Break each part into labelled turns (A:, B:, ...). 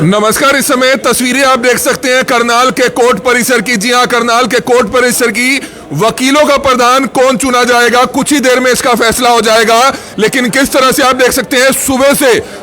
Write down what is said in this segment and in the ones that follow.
A: नमस्कार। इस समय तस्वीरें आप देख सकते हैं करनाल के कोर्ट परिसर की। जी हां, करनाल के कोर्ट परिसर की। वकीलों का प्रधान कौन चुना जाएगा, कुछ ही देर में इसका फैसला हो जाएगा। लेकिन किस तरह से आप देख सकते हैं,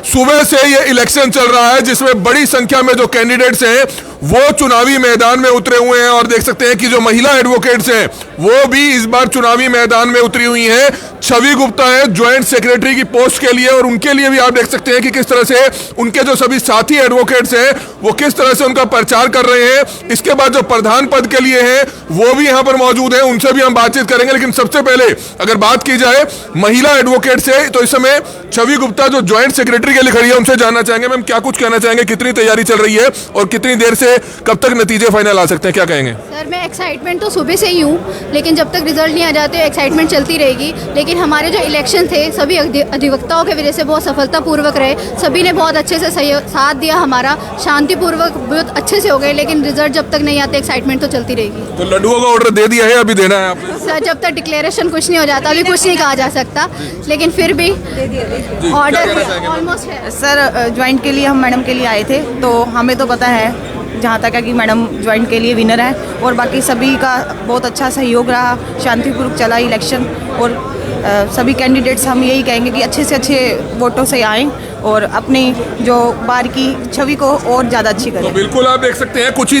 A: सुबह से ये इलेक्शन चल रहा है, जिसमें बड़ी संख्या में जो कैंडिडेट्स हैं वो चुनावी मैदान में उतरे हुए हैं। और देख सकते हैं कि जो महिला एडवोकेट्स हैं वो भी इस बार चुनावी मैदान में उतरी हुई हैं। छवि गुप्ता है ज्वाइंट सेक्रेटरी की पोस्ट के लिए, और उनके लिए भी आप देख सकते हैं कि किस तरह से उनके जो सभी साथी एडवोकेट्स हैं वो किस तरह से उनका प्रचार कर रहे हैं। इसके बाद जो प्रधान पद के लिए हैं वो भी यहाँ पर मौजूद हैं, उनसे भी हम बातचीत करेंगे। लेकिन सबसे पहले अगर बात की जाए महिला एडवोकेट से, तो इस समय छवि गुप्ता जो ज्वाइंट सेक्रेटरी के लिए खड़ी है, उनसे जानना चाहेंगे मैम क्या कुछ कहना चाहेंगे, कितनी तैयारी चल रही है और कितनी देर से कब तक नतीजे फाइनल आ सकते हैं, क्या कहेंगे?
B: सर मैं एक्साइटमेंट तो सुबह से ही हूँ, लेकिन जब तक रिजल्ट नहीं आ जाते एक्साइटमेंट चलती रहेगी। लेकिन हमारे जो इलेक्शन थे सभी अधिवक्ताओं की वजह से बहुत सफलतापूर्वक रहे, सभी ने बहुत अच्छे से साथ दिया हमारा, शांतिपूर्वक बहुत अच्छे से हो गए। लेकिन रिजल्ट जब तक नहीं आते एक्साइटमेट तो चलती रहेगी।
A: तो लड्डुओं का ऑर्डर दे दिया है, अभी देना है आपने?
B: सर जब तक डिक्लेरेशन कुछ नहीं हो जाता अभी कुछ नहीं कहा जा सकता, लेकिन फिर भी ऑर्डर ऑलमोस्ट है।
C: सर ज्वाइंट के लिए हम मैडम के लिए आए थे, तो हमें तो पता है जहाँ तक है कि मैडम ज्वाइंट के लिए विनर है, और बाकी सभी का बहुत अच्छा सहयोग रहा, शांतिपूर्वक चला इलेक्शन। और सभी कैंडिडेट्स हम यही कहेंगे कि अच्छे से अच्छे वोटों से आएँ और अपनी जो बार की छवि को और ज़्यादा अच्छी करें।
A: तो बिल्कुल आप देख सकते हैं कुछ ही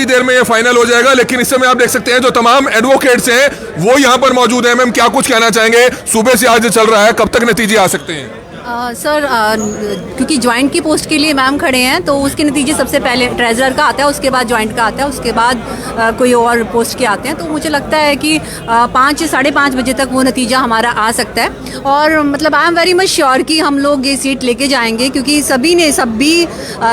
A: देर में ये फाइनल हो जाएगा। लेकिन इस समय आप देख सकते हैं जो तमाम एडवोकेट्स हैं वो यहाँ पर मौजूद हैं। मैम क्या कुछ कहना चाहेंगे, सुबह से आज चल रहा है, कब तक नतीजे आ सकते हैं?
D: सर क्योंकि ज्वाइंट की पोस्ट के लिए मैम खड़े हैं, तो उसके नतीजे सबसे पहले ट्रेजरर का आता है, उसके बाद ज्वाइंट का आता है, उसके बाद कोई और पोस्ट के आते हैं। तो मुझे लगता है कि 5 या 5:30 बजे तक वो नतीजा हमारा आ सकता है। और मतलब I am very much sure कि हम लोग ये सीट लेके जाएंगे, क्योंकि सभी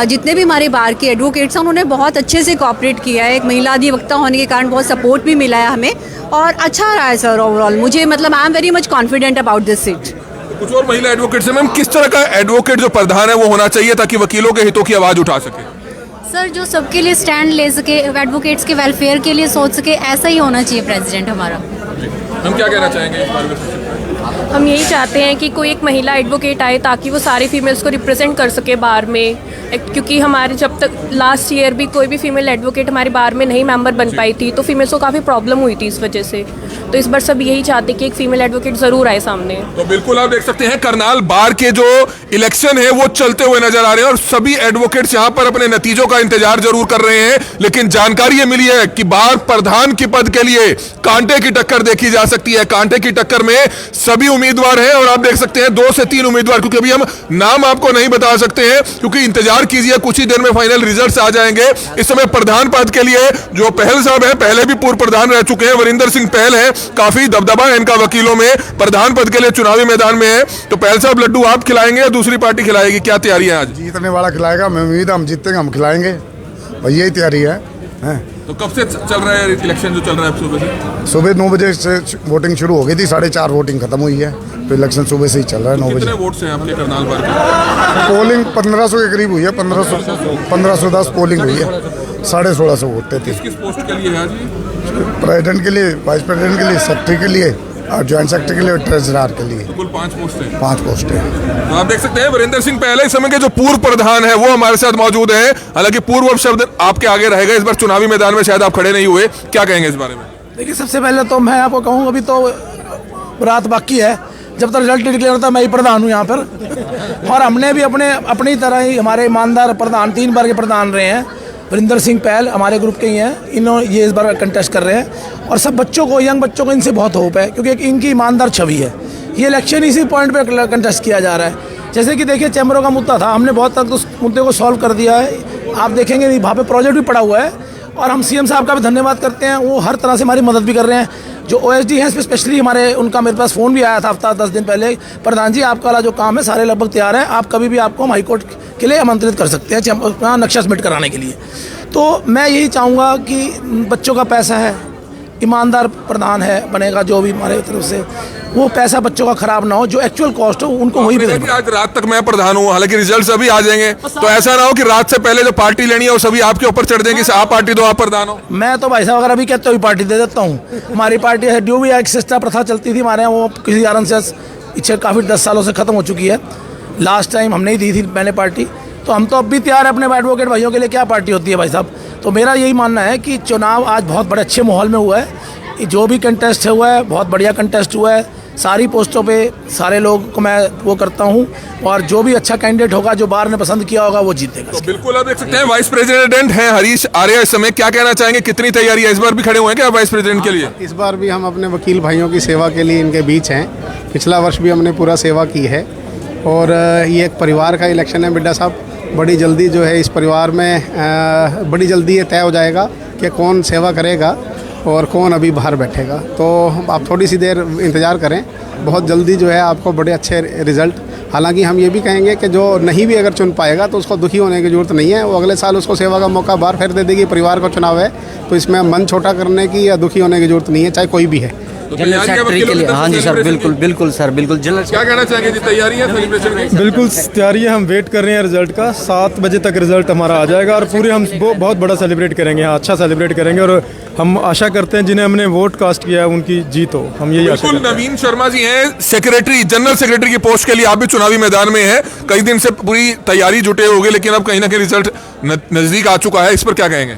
D: जितने भी हमारे बार के एडवोकेट्स हैं उन्होंने बहुत अच्छे से कोऑपरेट किया है। एक महिला अधिवक्ता होने के कारण बहुत सपोर्ट भी मिला है हमें, और अच्छा रहा है सर ओवरऑल। मुझे मतलब I am very much confident about this seat.
A: कुछ और महिला एडवोकेट से मैम, किस तरह का एडवोकेट जो प्रधान है वो होना चाहिए ताकि वकीलों के हितों की आवाज उठा सके?
D: सर जो सबके लिए स्टैंड ले सके, एडवोकेट्स के वेलफेयर के लिए सोच सके, ऐसा ही होना चाहिए प्रेसिडेंट हमारा।
A: हम क्या कहना चाहेंगे इस बारे में?
E: हम यही चाहते हैं कि कोई एक महिला एडवोकेट आए ताकि वो सारी फीमेल्स को रिप्रेजेंट कर सके बार में, क्योंकि हमारे जब तक लास्ट ईयर भी कोई भी फीमेल एडवोकेट हमारे बार में नहीं मेंबर बन पाई थी, तो फीमेल्स को काफ़ी प्रॉब्लम हुई थी इस वजह से। तो इस बार सब यही चाहते कि एक फीमेल एडवोकेट ज़रूर आए सामने।
A: तो बिल्कुल आप देख सकते हैं करनाल बार के जो इलेक्शन है वो चलते हुए नजर आ रहे हैं, और सभी एडवोकेट्स यहाँ पर अपने नतीजों का इंतजार जरूर कर रहे हैं। लेकिन जानकारी ये मिली है कि बार प्रधान के पद के लिए कांटे की टक्कर देखी जा सकती है। कांटे की टक्कर में सभी उम्मीदवार हैं, और आप देख सकते हैं 2 से 3 उम्मीदवार, क्योंकि अभी हम नाम आपको नहीं बता सकते हैं, क्योंकि इंतजार कीजिए, कुछ ही देर में फाइनल रिजल्ट्स आ जाएंगे। इस समय प्रधान पद के लिए जो पहल साहब हैं, पहले भी पूर्व प्रधान रह चुके हैं, वरिंदर सिंह पहल है, काफी दबदबा है इनका वकीलों में, प्रधान पद के लिए चुनावी मैदान में है। तो पहल साहब लड्डू आप खिलाएंगे या दूसरी पार्टी खिलाएगी, क्या तैयारी है आज?
F: जीतने वाला खिलाएगा, मैं उम्मीद हम जीतेंगे, हम खिलाएंगे, भाई यही तैयारी है।
A: तो कब से चल रहा है इलेक्शन जो चल रहा है? सुबह से?
F: सुबह 9 बजे से वोटिंग शुरू हो गई थी, 4:30 वोटिंग खत्म हुई है, तो इलेक्शन सुबह से ही चल रहा है 9 बजे।
A: कितने वोट्स हैं आपके करनाल बार के?
F: पोलिंग 1500 के करीब हुई है, 1510 पोलिंग हुई है, 1650 वोट थे।
A: किस पोस्ट के लिए है आज?
F: प्रेसिडेंट के लिए, वाइस प्रेसिडेंट के लिए, सेक्रेटरी के लिए, और ज्वाइंट सेक्रेटरी के लिए, और ट्रेजरर के लिए।
A: कुल 5 पोस्ट हैं।
F: 5 पोस्ट है।
A: तो आप देख सकते हैं वरिंदर सिंह पहले इस समय के जो पूर्व प्रधान है वो हमारे साथ मौजूद हैं। हालांकि पूर्व शब्द आपके आगे रहेगा, इस बार चुनावी मैदान में शायद आप खड़े नहीं हुए, क्या कहेंगे इस बारे में?
G: देखिए सबसे पहले तो मैं आपको कहूँ, अभी तो रात बाकी है, जब तक रिजल्ट डिक्लेयर होता है मैं ही प्रधान हूँ यहाँ पर। और हमने भी अपनी तरह ही हमारे ईमानदार प्रधान 3 बार के प्रधान रहे हैं, वरिंदर सिंह पहल हमारे ग्रुप के ही हैं, इन्होंने ये इस बार कंटेस्ट कर रहे हैं। और सब बच्चों को, यंग बच्चों को इनसे बहुत होप है, क्योंकि एक इनकी ईमानदार छवि है। ये इलेक्शन इसी पॉइंट पे कंटेस्ट किया जा रहा है। जैसे कि देखिए चैम्बरों का मुद्दा था, हमने बहुत तक उस मुद्दे को सॉल्व कर दिया है। आप देखेंगे वहाँ पे प्रोजेक्ट भी पड़ा हुआ है, और हम सीएम साहब का भी धन्यवाद करते हैं, वो हर तरह से हमारी मदद भी कर रहे हैं। जो OSD हैं स्पेशली हमारे, उनका मेरे पास फ़ोन भी आया था हफ्ता 10 दिन पहले, प्रधान जी आपका वाला जो काम है सारे लगभग तैयार है, आप कभी भी आपको हम हाईकोर्ट के लिए आमंत्रित कर सकते हैं नक्शा सबमिट कराने के लिए। तो मैं यही चाहूँगा कि बच्चों का पैसा है, ईमानदार प्रधान है बनेगा जो भी हमारे तरफ से, वो पैसा बच्चों का खराब ना हो, जो एक्चुअल कॉस्ट हो उनको वही भी।
A: आज रात तक मैं प्रधान हूँ, हालांकि रिजल्ट्स अभी आ जाएंगे, तो ऐसा ना हो कि रात से पहले जो पार्टी लेनी है वो सभी आपके ऊपर चढ़ देंगे, आप पार्टी दो, आप प्रधान हो।
G: मैं तो भाई साहब अगर अभी कहते हो पार्टी दे देता हूँ। हमारी पार्टी है ड्यू भी एक सिस्टा प्रथा चलती थी हमारे यहाँ, वो किसी कारण से पीछे काफ़ी 10 सालों से ख़त्म हो चुकी है। लास्ट टाइम हमने ही दी थी मैंने पार्टी, तो हम तो अब भी तैयार है अपने एडवोकेट भाइयों के लिए। क्या पार्टी होती है भाई साहब। तो मेरा यही मानना है कि चुनाव आज बहुत बड़े अच्छे माहौल में हुआ है। जो भी कंटेस्ट हुआ है बहुत बढ़िया कंटेस्ट हुआ है। सारी पोस्टों पे सारे लोग को मैं वो करता हूँ, और जो भी अच्छा कैंडिडेट होगा, जो बार ने पसंद किया होगा, वो जीतेगा।
A: तो बिल्कुल आप देख सकते हैं वाइस प्रेसिडेंट हैं हरीश आर्या। इस समय क्या कहना चाहेंगे, कितनी तैयारी है? इस बार भी खड़े हुए हैं क्या वाइस प्रेसिडेंट के लिए?
H: इस बार भी हम अपने वकील भाइयों की सेवा के लिए इनके बीच हैं। पिछला वर्ष भी हमने पूरा सेवा की है, और ये एक परिवार का इलेक्शन है बिड्डा साहब। बड़ी जल्दी जो है इस परिवार में बड़ी जल्दी ये तय हो जाएगा कि कौन सेवा करेगा और कौन अभी बाहर बैठेगा। तो आप थोड़ी सी देर इंतज़ार करें, बहुत जल्दी जो है आपको बड़े अच्छे रिज़ल्ट। हालांकि हम ये भी कहेंगे कि जो नहीं भी अगर चुन पाएगा तो उसको दुखी होने की ज़रूरत नहीं है। वो अगले साल उसको सेवा का मौका बार फिर दे देगी। परिवार का चुनाव है, तो इसमें मन छोटा करने की या दुखी होने की ज़रूरत नहीं है, चाहे कोई भी है।
I: जनरल सेक्रेटरी के लिए हाँ जी सर, बिल्कुल बिल्कुल सर, बिल्कुल। जनरल
A: क्या कहना चाहेंगे जी, तैयारी है सेलिब्रेशन की?
J: बिल्कुल तैयारी है, हम वेट कर रहे हैं रिजल्ट का। 7 बजे तक रिजल्ट हमारा आ जाएगा, और पूरे हम बहुत बड़ा सेलिब्रेट करेंगे। हाँ, अच्छा सेलिब्रेट करेंगे, और हम आशा करते हैं जिन्हें हमने वोट कास्ट किया है उनकी जीत हो। हम यही आशा करते हैं।
A: नवीन शर्मा जी हैं सेक्रेटरी, जनरल सेक्रेटरी की पोस्ट के लिए आप भी चुनावी मैदान में हैं। कई दिन से पूरी तैयारी जुटे होंगे, लेकिन अब कहीं ना कहीं रिजल्ट नजदीक आ चुका है। इस पर क्या कहेंगे?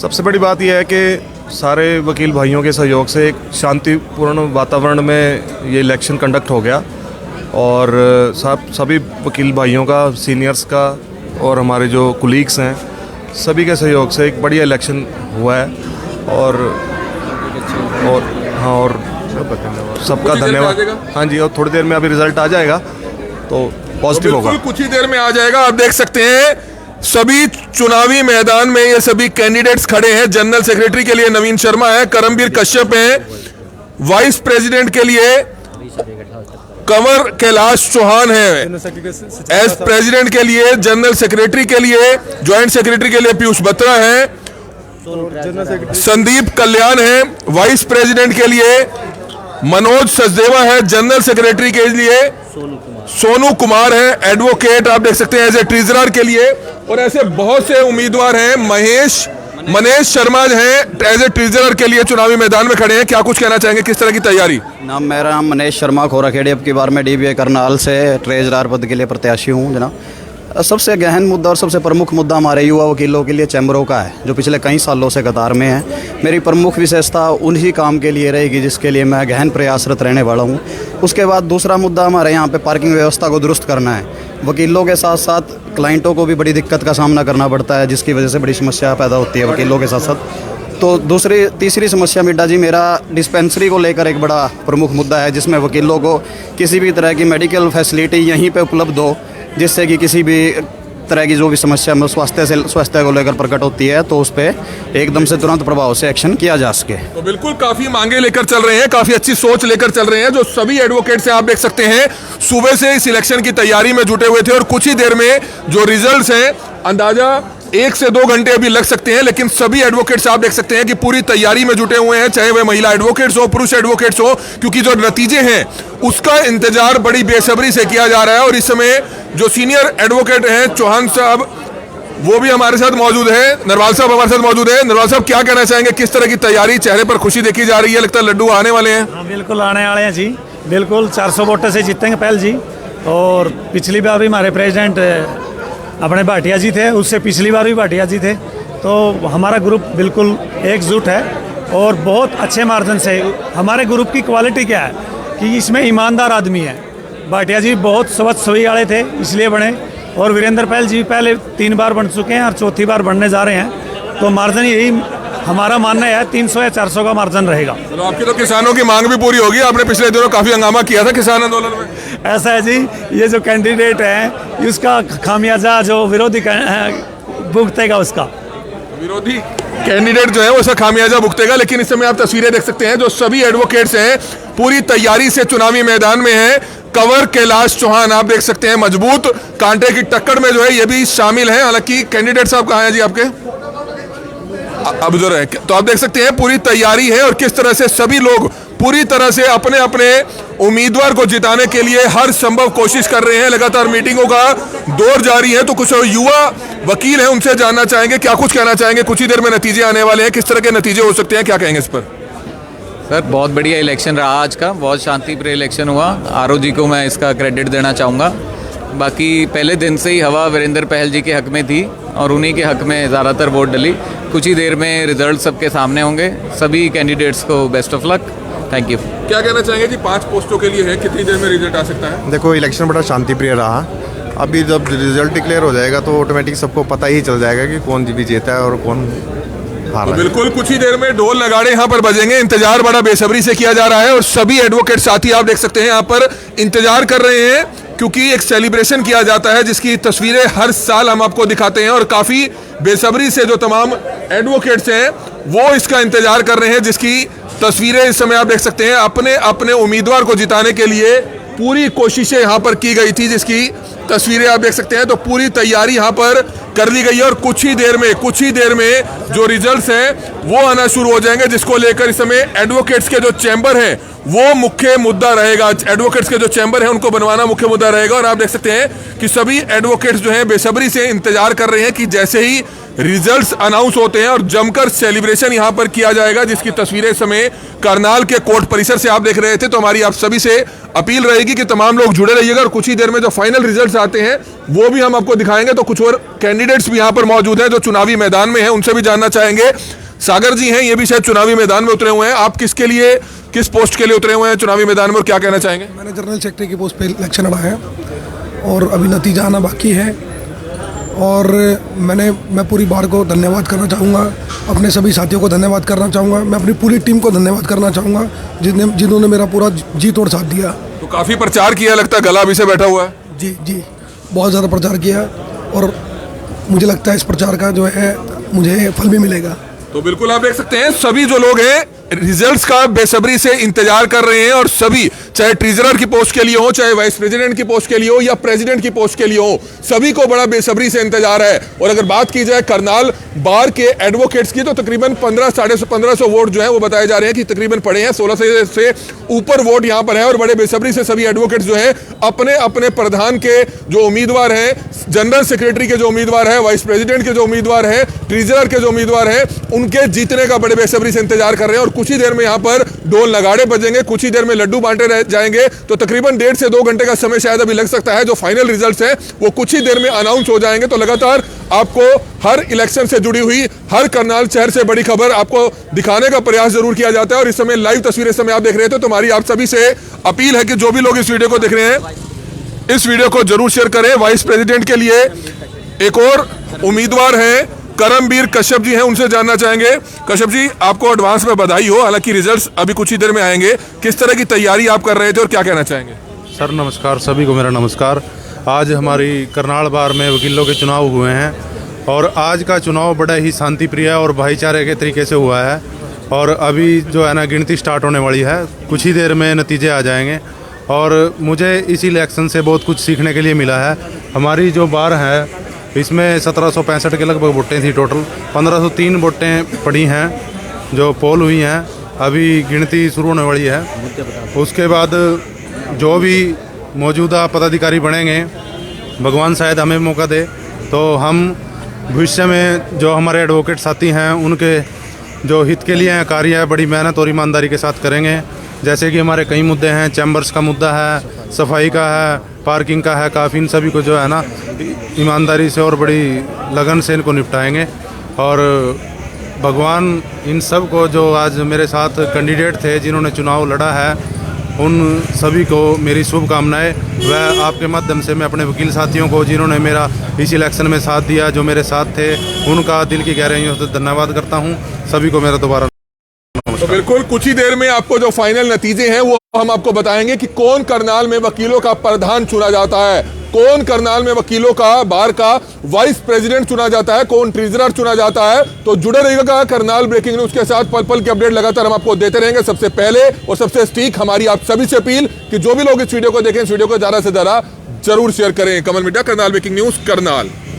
J: सबसे बड़ी बात यह है कि सारे वकील भाइयों के सहयोग से एक शांतिपूर्ण वातावरण में ये इलेक्शन कंडक्ट हो गया, और सभी वकील भाइयों का, सीनियर्स का, और हमारे जो कुलीग्स हैं, सभी के सहयोग से एक बढ़िया इलेक्शन हुआ है। और हाँ, और सबका धन्यवाद। हाँ जी, और थोड़ी देर में अभी रिजल्ट आ जाएगा तो पॉजिटिव होगा।
A: कुछ ही देर में आ जाएगा। आप देख सकते हैं सभी चुनावी मैदान में ये सभी कैंडिडेट्स खड़े हैं। जनरल सेक्रेटरी के लिए नवीन शर्मा है, करमवीर कश्यप हैं, वाइस प्रेसिडेंट के लिए कंवर कैलाश चौहान है, एस प्रेसिडेंट के लिए, जनरल सेक्रेटरी के लिए, ज्वाइंट सेक्रेटरी के लिए पीयूष बत्रा है, संदीप कल्याण है, वाइस प्रेसिडेंट के लिए मनोज सचदेवा है, जनरल सेक्रेटरी के लिए सोनू कुमार है, एडवोकेट आप देख सकते हैं एज ए ट्रेजरर के लिए, और ऐसे बहुत से उम्मीदवार हैं। मनीष शर्मा हैं एज ए ट्रेजरर के लिए चुनावी मैदान में खड़े हैं। क्या कुछ कहना चाहेंगे, किस तरह की तैयारी?
I: मेरा नाम मनीष शर्मा, खोराखेड़ी अब की बार में DBA करनाल से ट्रेजरर पद के लिए प्रत्याशी हूँ जनाब। सबसे गहन मुद्दा और सबसे प्रमुख मुद्दा हमारे युवा वकीलों के लिए चैम्बरों का है, जो पिछले कई सालों से कतार में है। मेरी प्रमुख विशेषता उन्हीं काम के लिए रहेगी जिसके लिए मैं गहन प्रयासरत रहने वाला हूँ। उसके बाद दूसरा मुद्दा हमारे यहाँ पे पार्किंग व्यवस्था को दुरुस्त करना है। वकीलों के साथ साथ क्लाइंटों को भी बड़ी दिक्कत का सामना करना पड़ता है, जिसकी वजह से बड़ी समस्या पैदा होती है वकीलों के साथ साथ। तो तीसरी समस्या मिड्डा जी, मेरा डिस्पेंसरी को लेकर एक बड़ा प्रमुख मुद्दा है, जिसमें वकीलों को किसी भी तरह की मेडिकल फैसिलिटी यहीं पे उपलब्ध हो, जिससे कि किसी भी तरह की जो भी समस्या स्वास्थ्य को लेकर प्रकट होती है तो उस पर एकदम से तुरंत प्रभाव से एक्शन किया जा सके।
A: तो बिल्कुल काफी मांगे लेकर चल रहे हैं, काफी अच्छी सोच लेकर चल रहे हैं जो सभी एडवोकेट्स हैं। आप देख सकते हैं सुबह से इस इलेक्शन की तैयारी में जुटे हुए थे, और कुछ ही देर में जो रिजल्ट्स हैं अंदाजा 1 से 2 घंटे अभी लग सकते हैं, लेकिन सभी एडवोकेट्स आप देख सकते हैं कि पूरी तैयारी में जुटे हुए हैं, चाहे वह महिला एडवोकेट्स हो, पुरुष एडवोकेट्स हो, क्योंकि जो नतीजे हैं उसका इंतजार बड़ी बेसब्री से किया जा रहा है। और इस समय जो सीनियर एडवोकेट हैं चौहान साहब, वो भी हमारे साथ मौजूद है, नरवाल साहब हमारे साथ मौजूद है। नरवाल साहब, क्या कहना चाहेंगे, किस तरह की तैयारी? चेहरे पर खुशी देखी जा रही है, लगता है लड्डू आने वाले हैं।
K: हाँ, बिल्कुल आने वाले हैं जी, बिल्कुल 400 वोटों से जीतेंगे पहल जी। और पिछली बार भी हमारे प्रेसिडेंट अपने भाटिया जी थे, उससे पिछली बार भी भाटिया जी थे। तो हमारा ग्रुप बिल्कुल एकजुट है, और बहुत अच्छे मार्जिन से। हमारे ग्रुप की क्वालिटी क्या है कि इसमें ईमानदार आदमी है। भाटिया जी बहुत स्वच्छ छवि वाले थे, इसलिए बने, और वीरेंद्र पहल जी पहले 3 बार बन चुके हैं और चौथी बार बनने जा रहे हैं। तो मार्जिन यही हमारा मानना है 300 या 400 का मार्जिन रहेगा।
A: तो आपकी तो किसानों की मांग भी पूरी होगी। आपने पिछले दिनों काफी हंगामा किया था किसान आंदोलन में।
K: ऐसा है जी, ये जो कैंडिडेट है उसका खामियाजा जो विरोधी भुगतेगा, उसका
A: विरोधी कैंडिडेट जो है वो उसका खामियाजा भुगतेगा। लेकिन इस समय आप तस्वीरें देख सकते हैं, जो सभी एडवोकेट्स हैं पूरी तैयारी से चुनावी मैदान में हैं। कंवर कैलाश चौहान आप देख सकते हैं, मजबूत कांटे की टक्कर में जो है ये भी शामिल है। हालांकि कैंडिडेट साहब कहाँ हैं जी आपके? अब जो है, तो आप देख सकते हैं पूरी तैयारी है, और किस तरह से सभी लोग पूरी तरह से अपने अपने उम्मीदवार को जिताने के लिए हर संभव कोशिश कर रहे हैं। लगातार मीटिंगों का दौर जारी है। तो कुछ युवा वकील हैं, उनसे जानना चाहेंगे, क्या कुछ कहना चाहेंगे। कुछ ही देर में नतीजे आने वाले हैं, किस तरह के नतीजे हो सकते हैं, क्या कहेंगे इस पर?
L: सर, बहुत बढ़िया इलेक्शन रहा आज का, बहुत शांतिप्रिय इलेक्शन हुआ। RO जी को मैं इसका क्रेडिट देना चाहूँगा। बाकी पहले दिन से ही हवा वीरेंद्र पहल जी के हक में थी और उन्हीं के हक में ज़्यादातर वोट डली। कुछ ही देर में रिजल्ट सबके सामने होंगे। सभी कैंडिडेट्स को best of luck. Thank you.
A: क्या कहना चाहेंगे जी, 5 पोस्टों के लिए है, कितनी देर में रिजल्ट आ सकता है?
M: देखो, इलेक्शन बड़ा शांतिप्रिय रहा। अभी जब रिजल्ट डिक्लेयर हो जाएगा तो ऑटोमेटिक सबको पता ही चल जाएगा कि कौन भी जीता है और कौन हारा है।
A: बिल्कुल कुछ ही देर में ढोल नगाड़े यहाँ पर बजेंगे। इंतजार बड़ा बेसब्री से किया जा रहा है और सभी एडवोकेट साथी आप देख सकते हैं यहाँ पर इंतजार कर रहे हैं, क्योंकि एक सेलिब्रेशन किया जाता है जिसकी तस्वीरें हर साल हम आपको दिखाते हैं और काफी बेसब्री से जो तमाम एडवोकेट्स हैं वो इसका इंतजार कर रहे हैं, जिसकी तस्वीरें इस समय आप देख सकते हैं। अपने अपने उम्मीदवार को जिताने के लिए पूरी कोशिशें यहाँ पर की गई थी, जिसकी तस्वीरें आप देख सकते हैं। तो पूरी तैयारी यहाँ पर कर ली गई है और कुछ ही देर में जो रिजल्ट्स हैं वो आना शुरू हो जाएंगे, जिसको लेकर इस समय एडवोकेट्स के जो चैम्बर हैं वो मुख्य मुद्दा रहेगा। एडवोकेट्स के जो चैम्बर हैं उनको बनवाना मुख्य मुद्दा रहेगा और आप देख सकते हैं कि सभी एडवोकेट्स जो हैं बेसब्री से इंतजार कर रहे हैं कि जैसे ही रिजल्ट्स अनाउंस होते हैं और जमकर सेलिब्रेशन यहां पर किया जाएगा, जिसकी तस्वीरें इस समय करनाल के कोर्ट परिसर से आप देख रहे थे। तो हमारी आप सभी से अपील रहेगी कि तमाम लोग जुड़े रहिएगा और कुछ ही देर में जो फाइनल रिजल्ट्स आते हैं वो भी हम आपको दिखाएंगे। तो कुछ और कैंडिडेट्स भी यहां पर मौजूद हैं जो चुनावी मैदान में हैं, उनसे भी जानना चाहेंगे। सागर जी हैं, ये भी शायद चुनावी मैदान में उतरे हुए हैं। आप किस पोस्ट के लिए उतरे हुए हैं चुनावी मैदान में और क्या कहना चाहेंगे?
N: मैंने जनरल सेक्रेटरी की पोस्ट पे इलेक्शन लड़ा है और अभी नतीजा आना बाकी है। और मैं पूरी बार को धन्यवाद करना चाहूँगा, अपने सभी साथियों को धन्यवाद करना चाहूँगा, मैं अपनी पूरी टीम को धन्यवाद करना चाहूँगा जिन्होंने मेरा पूरा जी तोड़ साथ दिया।
A: तो काफ़ी प्रचार किया, लगता है गला अभी से बैठा हुआ है।
N: जी बहुत ज़्यादा प्रचार किया और मुझे लगता है इस प्रचार का जो है मुझे फल भी मिलेगा।
A: तो बिल्कुल आप देख सकते हैं सभी जो लोग हैं रिजल्ट्स का बेसब्री से इंतजार कर रहे हैं और सभी, चाहे ट्रेजरर की पोस्ट के लिए हो, चाहे वाइस प्रेसिडेंट की पोस्ट के लिए हो या प्रेसिडेंट की पोस्ट के लिए हो, सभी को बड़ा बेसब्री से इंतजार है। और अगर बात की जाए करनाल बार के एडवोकेट्स की तो तकरीबन 1500 वोट जो है वो बताए जा रहे हैं कि तकरीबन पड़े हैं। 1600 से ऊपर वोट यहाँ पर है और बड़े बेसब्री से सभी एडवोकेट्स जो है अपने अपने प्रधान के जो उम्मीदवार हैं, जनरल सेक्रेटरी के जो उम्मीदवार है, वाइस प्रेसिडेंट के जो उम्मीदवार है, ट्रेजरर के जो उम्मीदवार है, उनके जीतने का बड़े बेसब्री से इंतजार कर रहे हैं। और कुछ ही देर में यहाँ पर ढोल नगाड़े बजेंगे, कुछ ही देर में लड्डू बांटे जाएंगे। तो तकरीबन 1.5 से 2 घंटे का समय शायद अभी लग सकता है। जो फाइनल रिजल्ट्स हैं वो कुछ ही देर में अनाउंस हो जाएंगे। तो लगातार आपको हर इलेक्शन से जुड़ी हुई हर करनाल शहर से बड़ी खबर आपको दिखाने का प्रयास जरूर किया जाता है। और इस समय लाइव तस्वीरें इस समय आप देख रहे थे। तो हमारी आप सभी से अपील है कि जो भी लोग इस वीडियो को देख रहे हैं इस वीडियो को जरूर शेयर करें। वाइस प्रेसिडेंट के लिए एक और उम्मीदवार हैं करमबीर कश्यप जी हैं, उनसे जानना चाहेंगे। कश्यप जी, आपको एडवांस में बधाई हो, हालांकि रिजल्ट्स अभी कुछ ही देर में आएंगे। किस तरह की तैयारी आप कर रहे थे और क्या कहना चाहेंगे?
O: सर नमस्कार, सभी को मेरा नमस्कार। आज हमारी करनाल बार में वकीलों के चुनाव हुए हैं और आज का चुनाव बड़ा ही शांतिप्रिय और भाईचारे के तरीके से हुआ है। और अभी जो है ना गिनती स्टार्ट होने वाली है, कुछ ही देर में नतीजे आ जाएंगे। और मुझे इसी इलेक्शन से बहुत कुछ सीखने के लिए मिला है। हमारी जो बार है इसमें 1765 के लगभग वोटें थी टोटल, 1503 वोटें पड़ी हैं जो पोल हुई हैं। अभी गिनती शुरू होने वाली है। उसके बाद जो भी मौजूदा पदाधिकारी बनेंगे, भगवान शायद हमें मौका दे, तो हम भविष्य में जो हमारे एडवोकेट साथी हैं उनके जो हित के लिए कार्य बड़ी मेहनत और ईमानदारी के साथ करेंगे। जैसे कि हमारे कई मुद्दे हैं, चैम्बर्स का मुद्दा है, सफाई का है, पार्किंग का है, काफ़ी इन सभी को जो है ना ईमानदारी से और बड़ी लगन से इनको निपटाएंगे। और भगवान इन सब को जो आज मेरे साथ कैंडिडेट थे जिन्होंने चुनाव लड़ा है उन सभी को मेरी शुभकामनाएं। वह आपके माध्यम से मैं अपने वकील साथियों को जिन्होंने मेरा इस इलेक्शन में साथ दिया, जो मेरे साथ थे, उनका दिल की गहराइयों से धन्यवाद करता हूं। सभी को मेरा दोबारा
A: तो बिल्कुल कुछ ही देर में आपको जो फाइनल नतीजे हैं वो हम आपको बताएंगे कि कौन करनाल में वकीलों का प्रधान चुना जाता है, कौन करनाल में वकीलों का बार का वाइस प्रेसिडेंट चुना जाता है, कौन ट्रेजरर चुना जाता है। तो जुड़े रहिएगा करनाल ब्रेकिंग न्यूज के साथ। पल पल के अपडेट लगातार हम आपको देते रहेंगे। सबसे पहले और सबसे सटीक हमारी आप सभी से अपील कि जो भी लोग इस वीडियो को देखें, इस वीडियो को ज्यादा से ज्यादा जरूर शेयर करें। Kamal media, Karnal breaking news, Karnal.